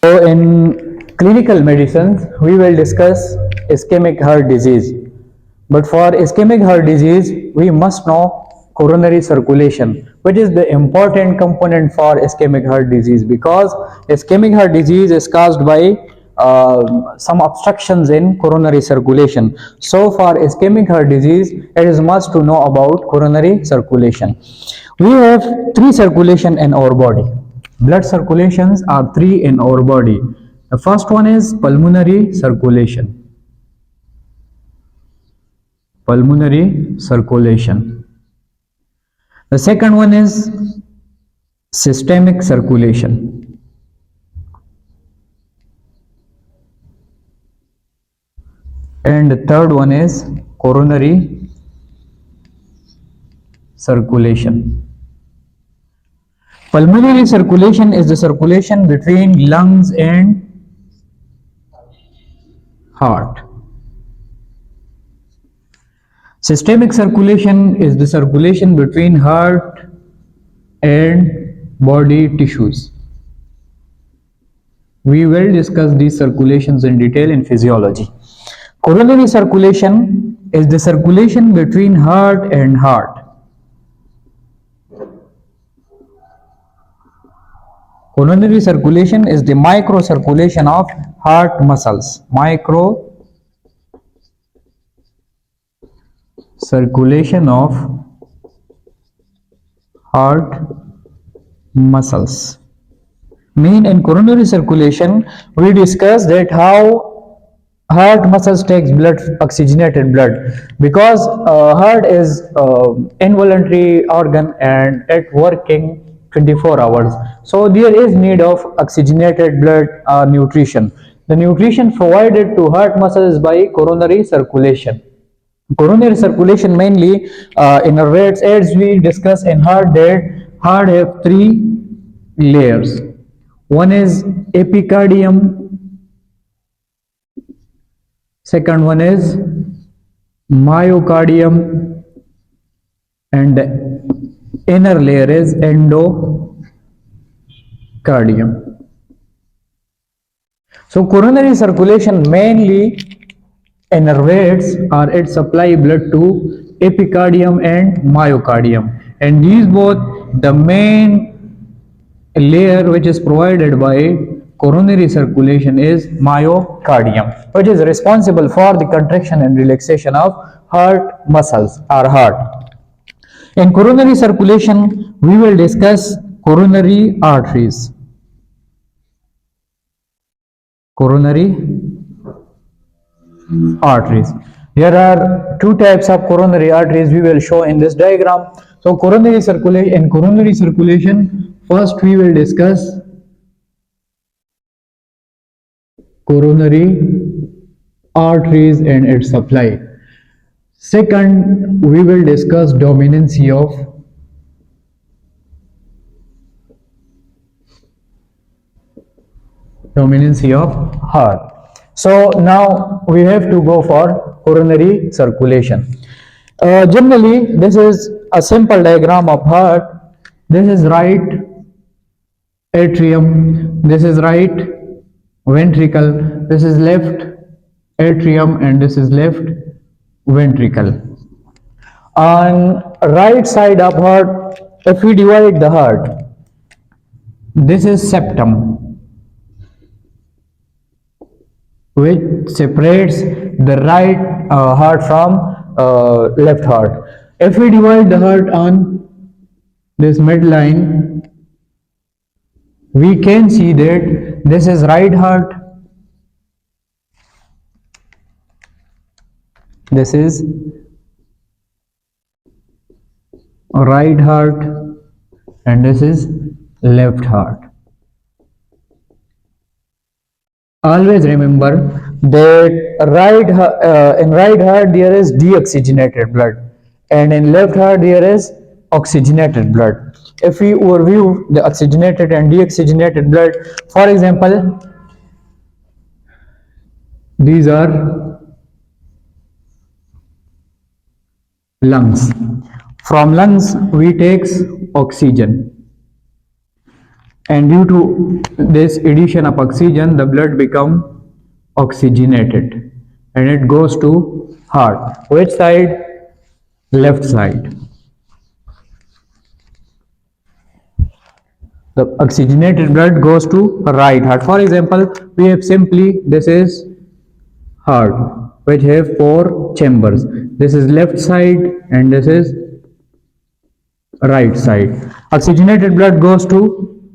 So in clinical medicine, we will discuss ischemic heart disease. But for ischemic heart disease, we must know coronary circulation, which is the important component for ischemic heart disease, because ischemic heart disease is caused by some obstructions in coronary circulation. So for ischemic heart disease, it is must to know about coronary circulation. We have three circulation in our body. Blood circulations are three in our body. The first one is pulmonary circulation. Pulmonary circulation. The second one is systemic circulation. And the third one is coronary circulation. Pulmonary circulation is the circulation between lungs and heart. Systemic circulation is the circulation between heart and body tissues. We will discuss these circulations in detail in physiology. Coronary circulation is the circulation between heart and heart. Coronary circulation is the microcirculation of heart muscles. Microcirculation of heart muscles. Mean in coronary circulation, we discussed that how heart muscles takes blood, oxygenated blood, because heart is involuntary organ and it working 24 hours. So there is need of oxygenated blood nutrition. The nutrition provided to heart muscles by coronary circulation. Coronary circulation mainly innervates, as we discussed in heart, that heart have three layers. One is epicardium, second one is myocardium, and the inner layer is endocardium. So coronary circulation mainly innervates or it supply blood to epicardium and myocardium, and these both the main layer which is provided by coronary circulation is myocardium, which is responsible for the contraction and relaxation of heart muscles or heart. In coronary circulation, we will discuss coronary arteries. Coronary arteries. There are two types of coronary arteries we will show in this diagram. So coronary circulation, in coronary circulation, first we will discuss coronary arteries and its supply. Second, we will discuss dominancy of heart. So now we have to go for coronary circulation. Generally, this is a simple diagram of heart. This is right atrium, this is right ventricle, this is left atrium, and this is left ventricle. On right side of heart, if we divide the heart, this is septum, which separates the right heart from left heart. If we divide the heart on this midline, we can see that this is right heart, this is right heart, and this is left heart. Always remember that in right heart there is deoxygenated blood, and in left heart there is oxygenated blood. If we overview the oxygenated and deoxygenated blood, for example, these are lungs. From lungs we take oxygen. and due to this addition of oxygen, the blood become oxygenated and it goes to heart. Which side? Left side. The oxygenated blood goes to right heart. For example, we have simply, this is heart which have four chambers. This is left side and this is right side. Oxygenated blood goes to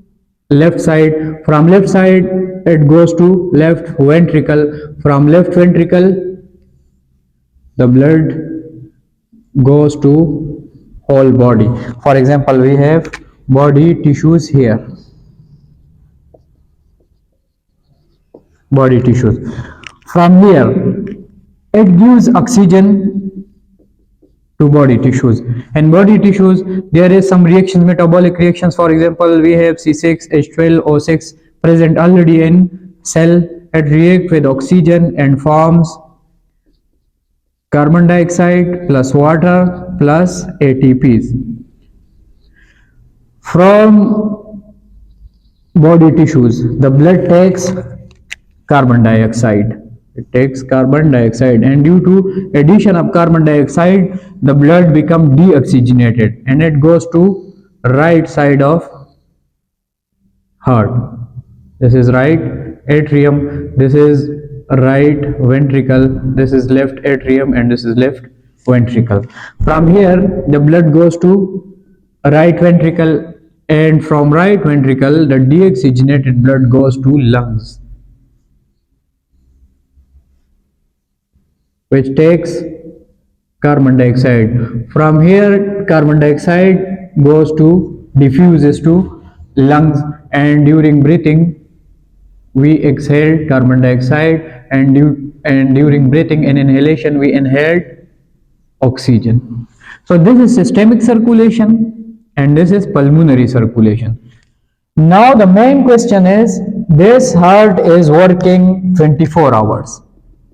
left side. From left side it goes to left ventricle. From left ventricle the blood goes to whole body. For example, we have body tissues here. Body tissues. From here it gives oxygen to body tissues, and body tissues there is some reactions, metabolic reactions. For example, we have C6H12O6 present already in cell. It react with oxygen and forms carbon dioxide plus water plus ATPs. From body tissues the blood takes carbon dioxide. It takes carbon dioxide, and due to addition of carbon dioxide the blood become deoxygenated and it goes to right side of heart. This is right atrium, this is right ventricle, this is left atrium, and this is left ventricle. From here the blood goes to right ventricle, and from right ventricle the deoxygenated blood goes to lungs, which takes carbon dioxide. From here carbon dioxide goes to diffuses to lungs, and during breathing we exhale carbon dioxide, and during breathing and inhalation we inhaled oxygen. So this is systemic circulation and this is pulmonary circulation. Now the main question is, this heart is working 24 hours.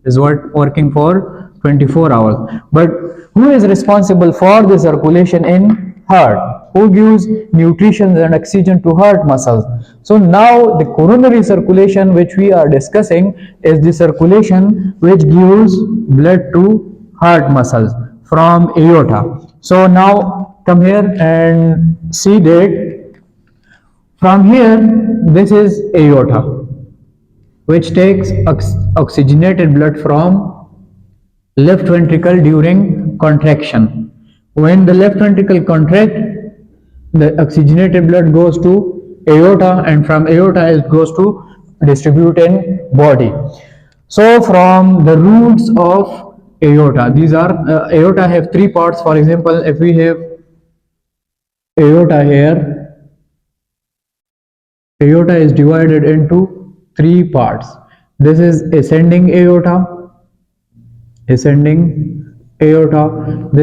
Is working for 24 hours. But who is responsible for the circulation in heart? Who gives nutrition and oxygen to heart muscles? So now the coronary circulation which we are discussing is the circulation which gives blood to heart muscles from aorta. So now come here and see that from here this is aorta, which takes oxygenated blood from left ventricle during contraction. When the left ventricle contracts, the oxygenated blood goes to aorta, and from aorta it goes to distribute in body. So from the roots of aorta, these are aorta have three parts. For example, if we have aorta here, aorta is divided into three parts. This is ascending aorta, this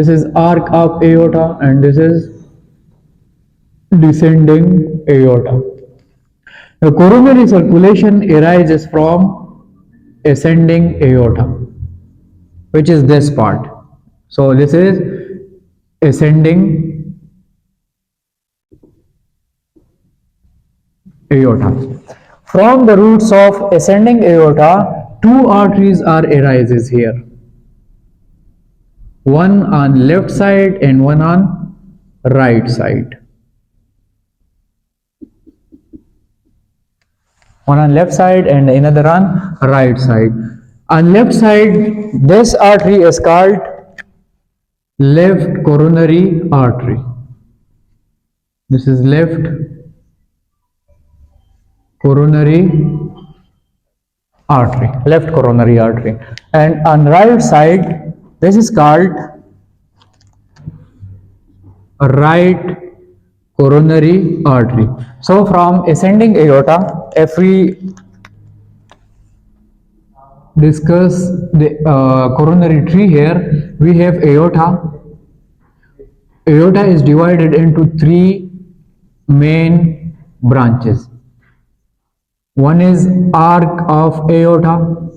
is arc of aorta, and this is descending aorta. The coronary circulation arises from ascending aorta, which is this part. So this is ascending aorta. From the roots of ascending aorta, two arteries are arises here. One on left side and one on right side. One on left side and another on right side. On left side, this artery is called left coronary artery. This is left coronary artery. And on right side, this is called right coronary artery. So from ascending aorta, if we discuss the coronary tree here, we have aorta. Aorta is divided into three main branches. One is arc of aorta,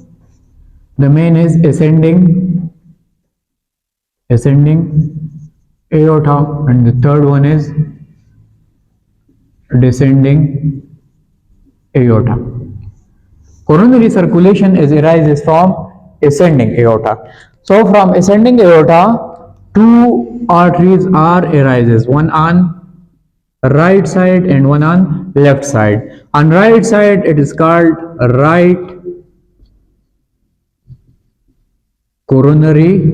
the main is ascending aorta, and the third one is descending aorta. Coronary circulation arises from ascending aorta. So from ascending aorta, two arteries are arises, one on right side and one on left side. On right side it is called right coronary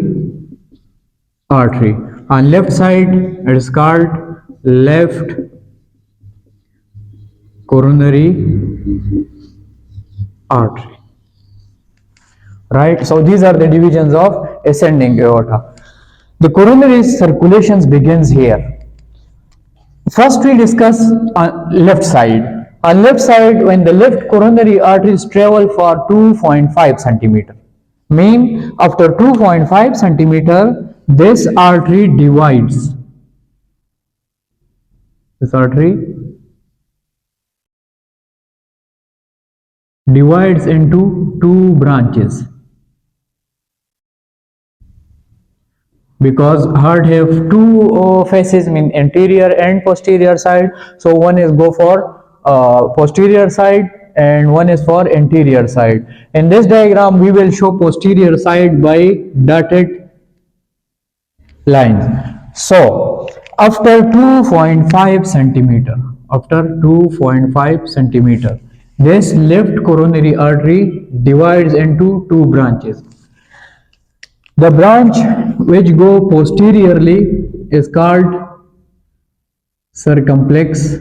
artery. On left side it is called left coronary artery. Right, so these are the divisions of ascending aorta. The coronary circulations begins here. First we discuss on left side. On left side, when the left coronary arteries travel for 2.5 centimeter, mean after 2.5 centimeter, this artery divides. This artery divides into two branches, because heart have two faces, mean anterior and posterior side. So one is go for posterior side and one is for anterior side. In this diagram we will show posterior side by dotted lines. So after 2.5 centimeter, this left coronary artery divides into two branches. The branch which go posteriorly is called circumflex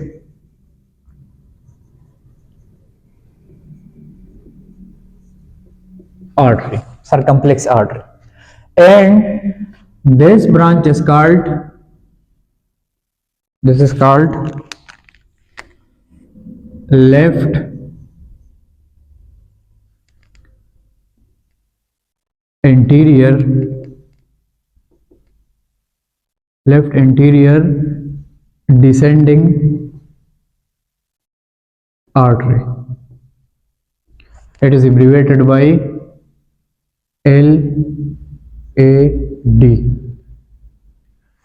artery, and this branch is called, left anterior descending artery. It is abbreviated by LAD,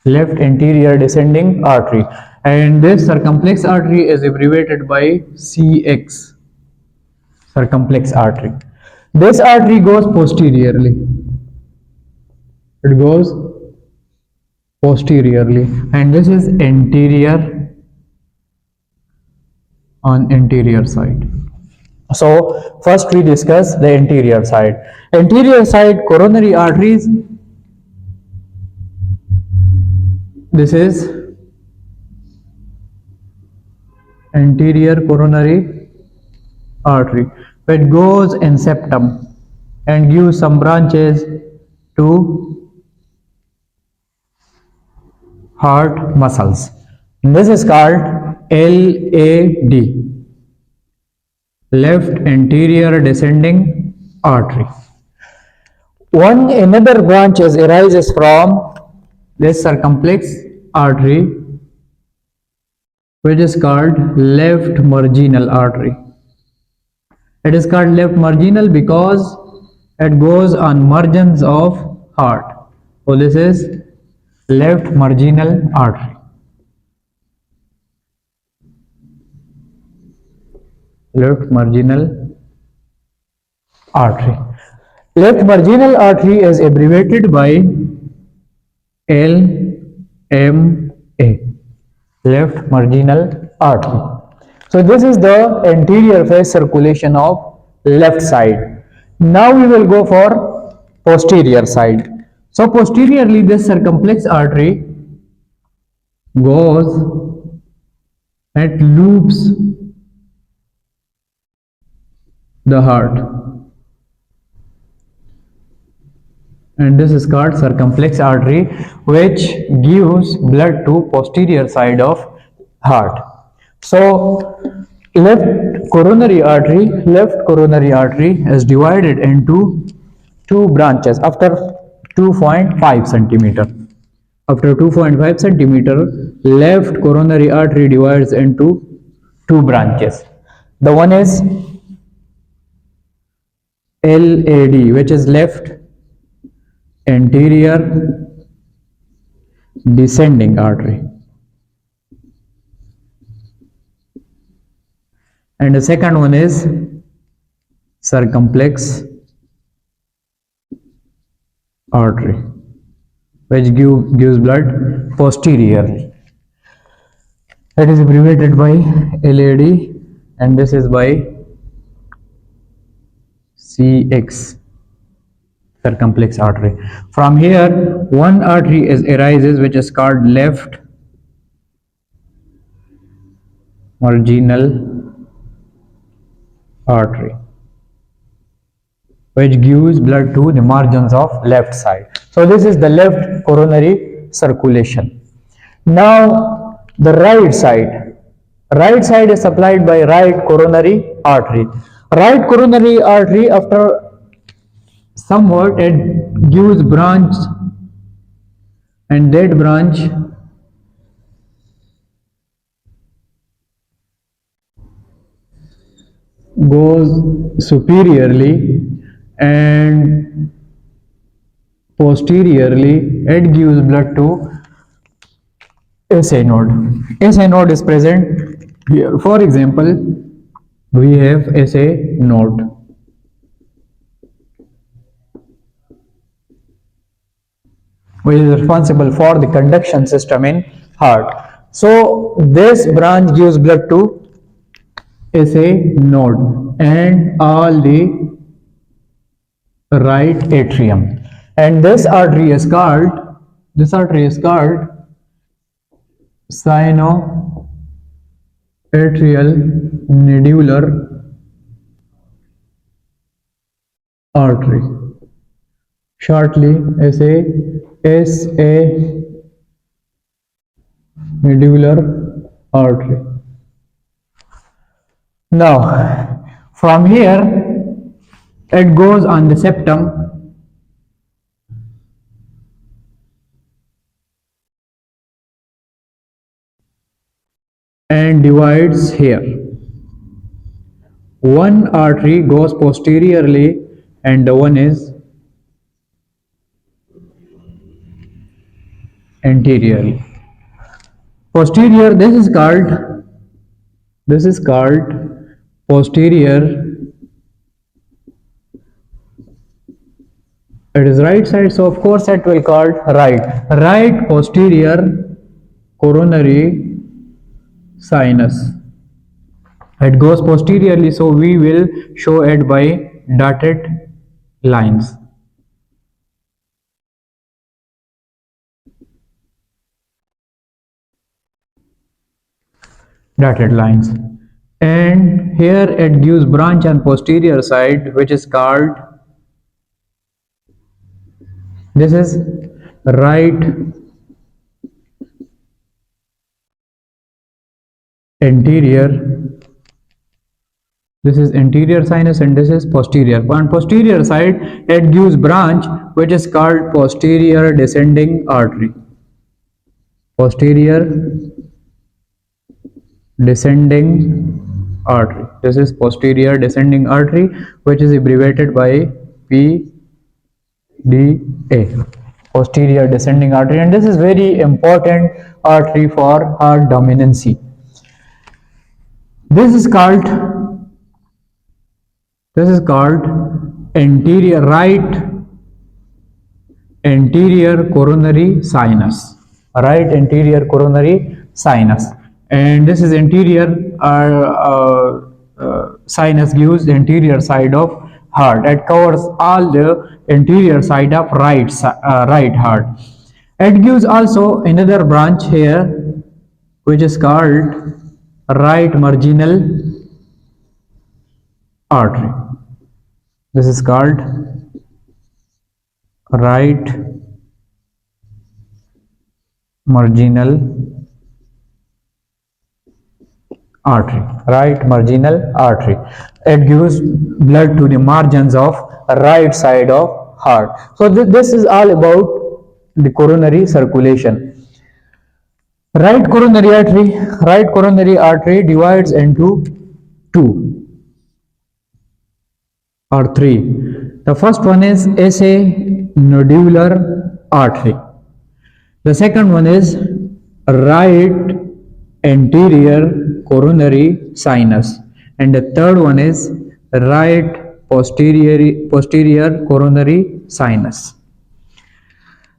left anterior descending artery, and this circumflex artery is abbreviated by CX, circumflex artery. This artery goes posteriorly. It goes posteriorly, and this is anterior on anterior side. So first we discuss the anterior side. Anterior side coronary arteries. This is anterior coronary artery. It goes in septum and gives some branches to heart muscles. This is called LAD, left anterior descending artery. One another branch arises from this circumflex artery, which is called left marginal artery. It is called left marginal because it goes on margins of heart. So this is left marginal artery. Left marginal artery. Left marginal artery is abbreviated by LMA, left marginal artery. So this is the anterior phase circulation of left side. Now we will go for posterior side. So posteriorly this circumflex artery goes and loops the heart, and this is called circumflex artery, which gives blood to posterior side of heart. So left coronary artery is divided into two branches after 2.5 centimeter. After 2.5 centimeter, left coronary artery divides into two branches. The one is LAD, which is left anterior descending artery, and the second one is circumflex artery, which gives blood posteriorly. That is abbreviated by LAD, and this is by CX, circumflex artery. From here, one artery arises which is called left marginal artery, which gives blood to the margins of left side. So this is the left coronary circulation. Now the right side. Right side is supplied by right coronary artery. Right coronary artery, after somewhat, it gives branch, and that branch goes superiorly and posteriorly. It gives blood to SA node. SA node is present here. For example, we have SA node, which is responsible for the conduction system in heart. So this branch gives blood to SA node and all the right atrium, and this artery is called sinoatrial nodular artery, shortly SA nodular artery. Now from here it goes on the septum and divides here. One artery goes posteriorly and the one is anteriorly. Posterior, this is called posterior. It is right side, so of course it will called right posterior coronary sinus. It goes posteriorly, so we will show it by dotted lines. And here it gives branch on posterior side, which is called, this is right anterior, this is anterior sinus, and this is posterior. On posterior side it gives branch which is called posterior descending artery. This is posterior descending artery, which is abbreviated by PDA, posterior descending artery, and this is very important artery for heart dominancy. This is called right anterior coronary sinus, and this is anterior sinus gives the anterior side of heart. It covers all the anterior side of right heart. It gives also another branch here which is called right marginal artery. This is called right marginal artery. It gives blood to the margins of right side of heart. So this is all about the coronary circulation. Right coronary artery divides into two or three. The first one is SA nodular artery. The second one is right anterior coronary sinus, and the third one is right posterior coronary sinus.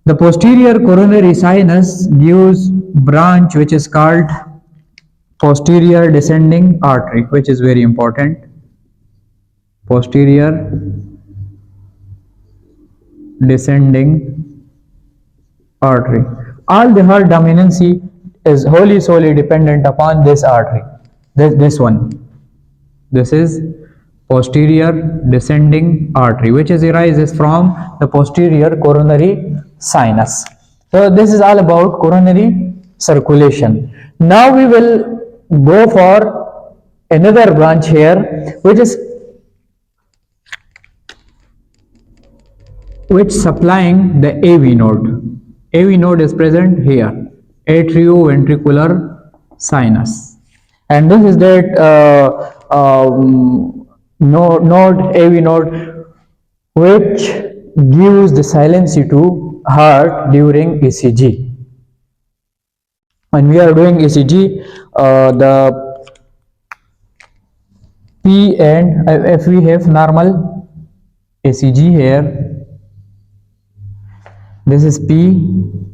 The posterior coronary sinus gives branch which is called posterior descending artery, which is very important. Posterior descending artery. All the heart dominancy is wholly solely dependent upon this artery. This one. This is posterior descending artery, which arises from the posterior coronary sinus. So this is all about coronary circulation. Now we will go for another branch here, which supplying the AV node. AV node is present here, atrioventricular sinus, and this is that AV node, which gives the silency to heart during ECG. When we are doing ECG, the P and if we have normal ECG here, this is P,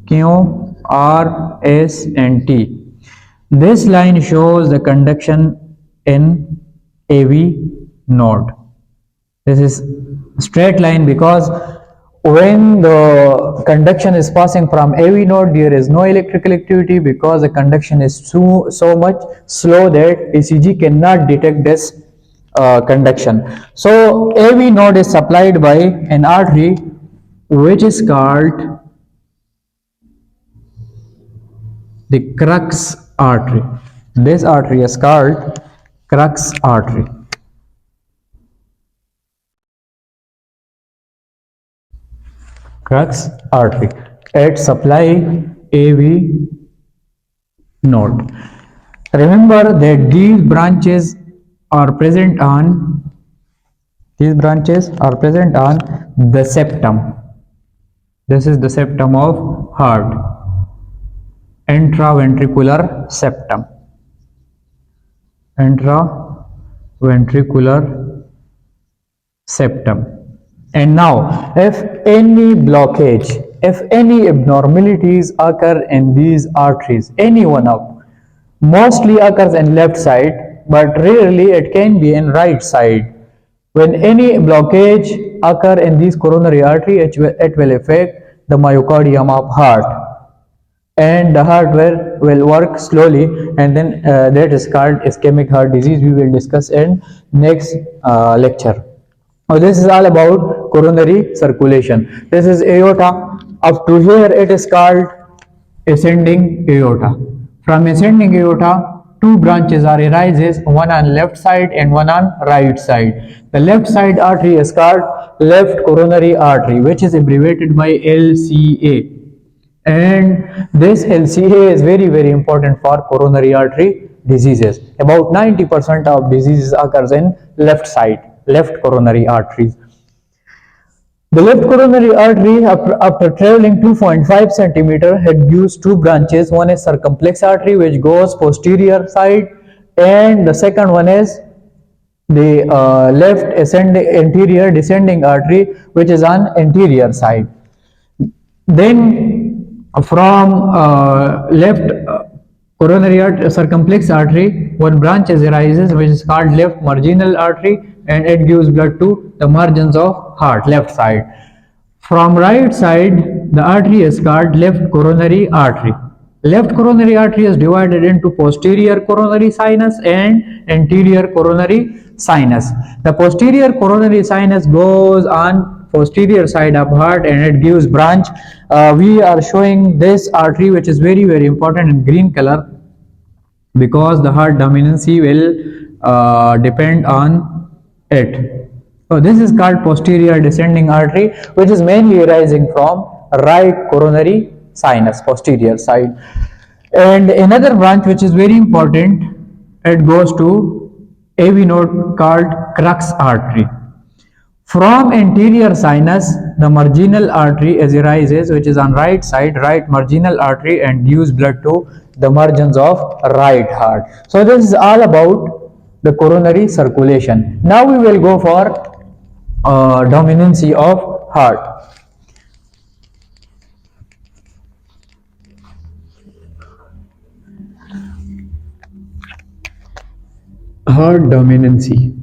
Q, R, S and T. This line shows the conduction in AV node. This is straight line because when the conduction is passing from AV node, there is no electrical activity because the conduction is so much slow that ECG cannot detect this conduction. So AV node is supplied by an artery which is called the crux artery. This artery is called crux artery. Crux artery. It supply AV node. Remember that these branches are present on the septum. This is the septum of heart, intraventricular septum. Intraventricular septum. And now, if any blockage, if any abnormalities occur in these arteries, any one of, mostly occurs in left side, but rarely it can be in right side. When any blockage occur in this coronary artery, it will affect the myocardium of heart, and the heart will work slowly, and then that is called ischemic heart disease. We will discuss in next lecture. Now this is all about coronary circulation. This is aorta. Up to here it is called ascending aorta. From ascending aorta, two branches are arises, one on left side and one on right side. The left side artery is called left coronary artery, which is abbreviated by LCA. And this LCA is very important for coronary artery diseases. About 90% of diseases occurs in left side, left coronary arteries. The left coronary artery, after traveling 2.5 centimeter, it gives two branches. One is circumflex artery, which goes posterior side, and the second one is the left anterior descending artery, which is on anterior side. Then from left coronary artery, circumflex artery, one branch arises, which is called left marginal artery, and it gives blood to the margins of heart, left side. From right side, the artery is called left coronary artery. Left coronary artery is divided into posterior coronary sinus and anterior coronary sinus. The posterior coronary sinus goes on posterior side of heart, and it gives branch. We are showing this artery, which is very important in green color, because the heart dominancy will depend on it. So this is called posterior descending artery, which is mainly arising from right coronary sinus, posterior side. And another branch which is very important, it goes to AV node called crux artery. From anterior sinus, the marginal artery arises, which is on right side, right marginal artery, and gives blood to the margins of right heart. So this is all about the coronary circulation. Now we will go for dominancy of heart. Heart dominancy.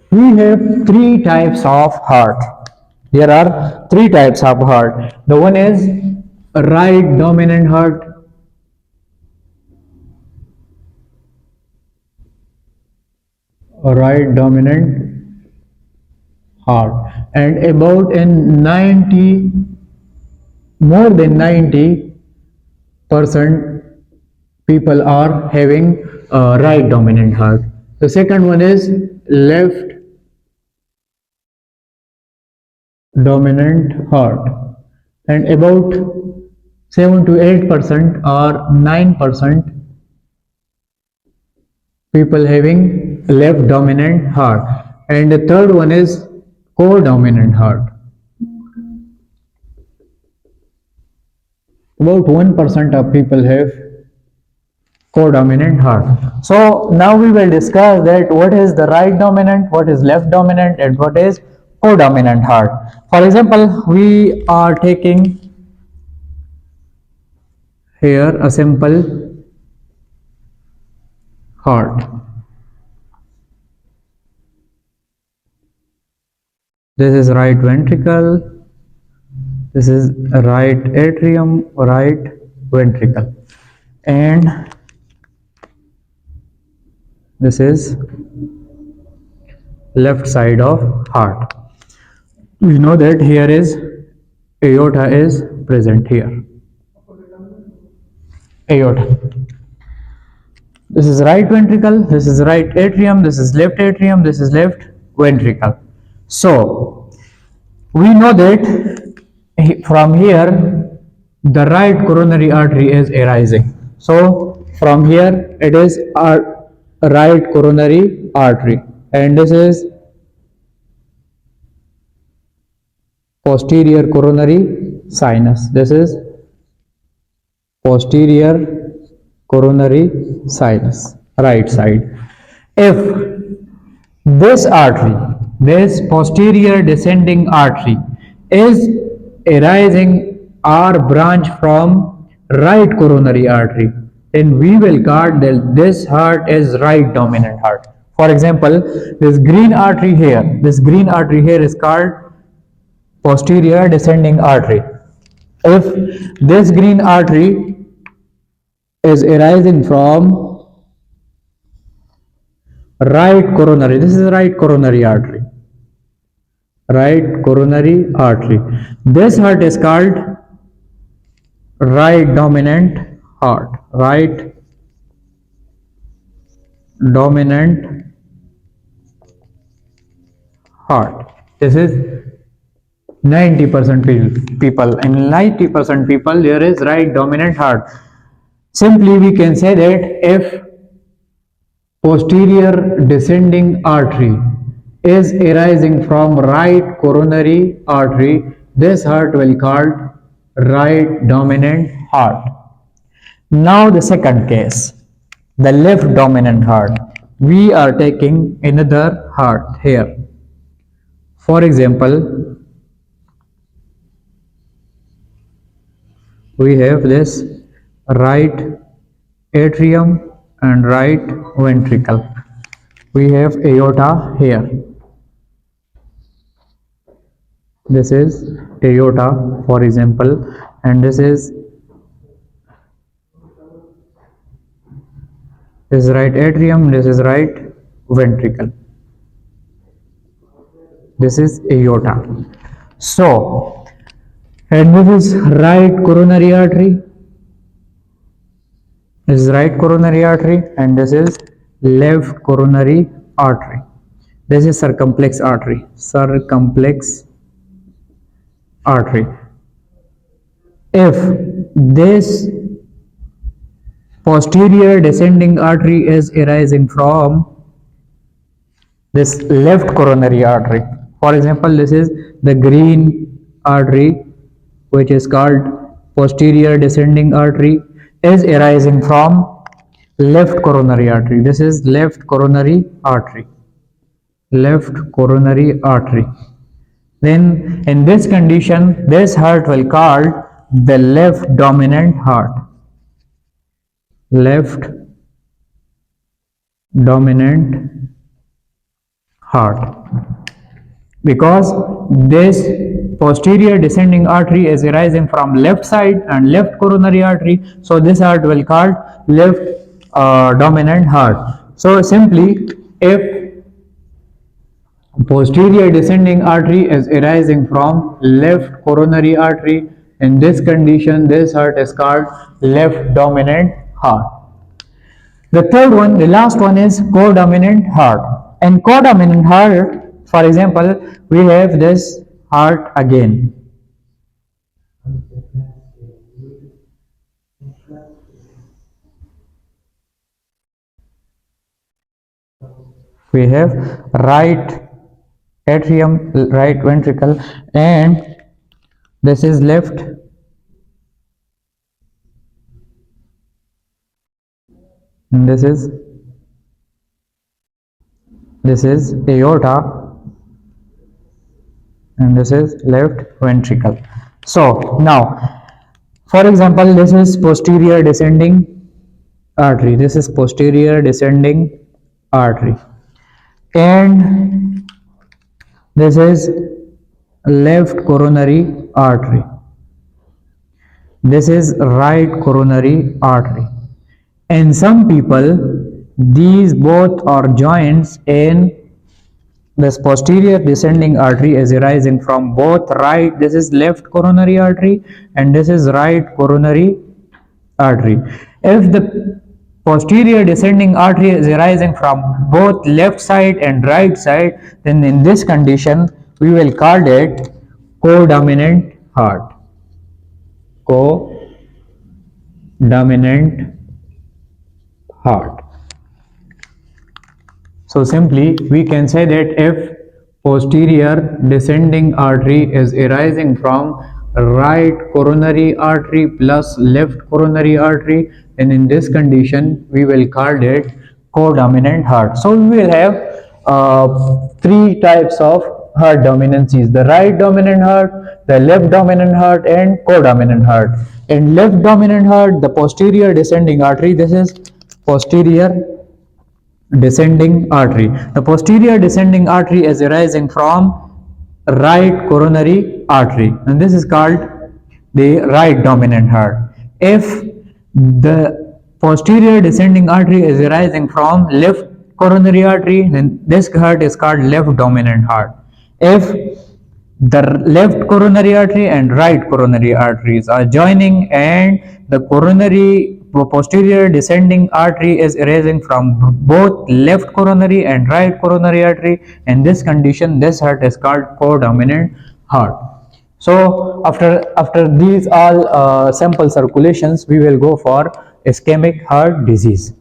We have three types of heart. There are three types of heart. The one is right dominant heart, right dominant heart, and about in 90, more than 90% people are having right dominant heart. The second one is left dominant heart, and about 7 to 8% or 9% people having left dominant heart, and the third one is co-dominant heart. About 1% of people have co-dominant heart. So now we will discuss that what is the right dominant, what is left dominant, and what is co-dominant heart. For example, we are taking here a simple heart. This is right ventricle, this is right atrium, right ventricle, and this is left side of heart. We know that here is aorta is present here. Aorta. This is right ventricle, this is right atrium, this is left atrium, this is left ventricle. So we know that from here the right coronary artery is arising. So from here it is our right coronary artery, and this is posterior coronary sinus. This is posterior coronary sinus, right side. If this artery, this posterior descending artery, is arising or branch from right coronary artery, then we will call that this heart is right dominant heart. For example, this green artery here is called posterior descending artery. If this green artery is arising from right coronary, this is right coronary artery, right coronary artery, this heart is called right dominant heart, right dominant heart. This is 90% people, and 90% people there is right dominant heart. Simply we can say that if posterior descending artery is arising from right coronary artery, this heart will be called right dominant heart. Now the second case, the left dominant heart. We are taking another heart here. For example, we have this right atrium and right ventricle. We have aorta here. This is aorta, for example, and this is right atrium, this is right ventricle. This is aorta. So, and this is right coronary artery. This is right coronary artery, and this is left coronary artery. This is circumflex artery. Circumflex artery. If this posterior descending artery is arising from this left coronary artery, for example, this is the green artery which is called posterior descending artery is arising from left coronary artery. This is left coronary artery. Left coronary artery. Then in this condition, this heart will called the left dominant heart. Left dominant heart. Because this posterior descending artery is arising from left side and left coronary artery, so this heart will called left dominant heart. So simply, if posterior descending artery is arising from left coronary artery, in this condition this heart is called left dominant heart. The third one, the last one is codominant heart. And codominant heart, for example, we have this heart again. We have right atrium, right ventricle, and this is left, and this is aorta, and this is left ventricle. So now, for example, this is posterior descending artery. This is posterior descending artery, and this is left coronary artery. This is right coronary artery. In some people, these both are joints in this posterior descending artery is arising from both right, this is left coronary artery, and this is right coronary artery. If the posterior descending artery is arising from both left side and right side, then in this condition we will call it codominant heart. Codominant heart. So simply we can say that if posterior descending artery is arising from right coronary artery plus left coronary artery, then in this condition we will call it codominant heart. So we will have three types of heart dominancies: the right dominant heart, the left dominant heart, and codominant heart. In left dominant heart, the posterior descending artery, this is posterior descending artery. The posterior descending artery is arising from right coronary artery, and this is called the right dominant heart. If the posterior descending artery is arising from left coronary artery, then this heart is called left dominant heart. If the left coronary artery and right coronary arteries are joining and the coronary posterior descending artery is arising from both left coronary and right coronary artery, in this condition this heart is called codominant heart. So after these all sample circulations, we will go for ischemic heart disease.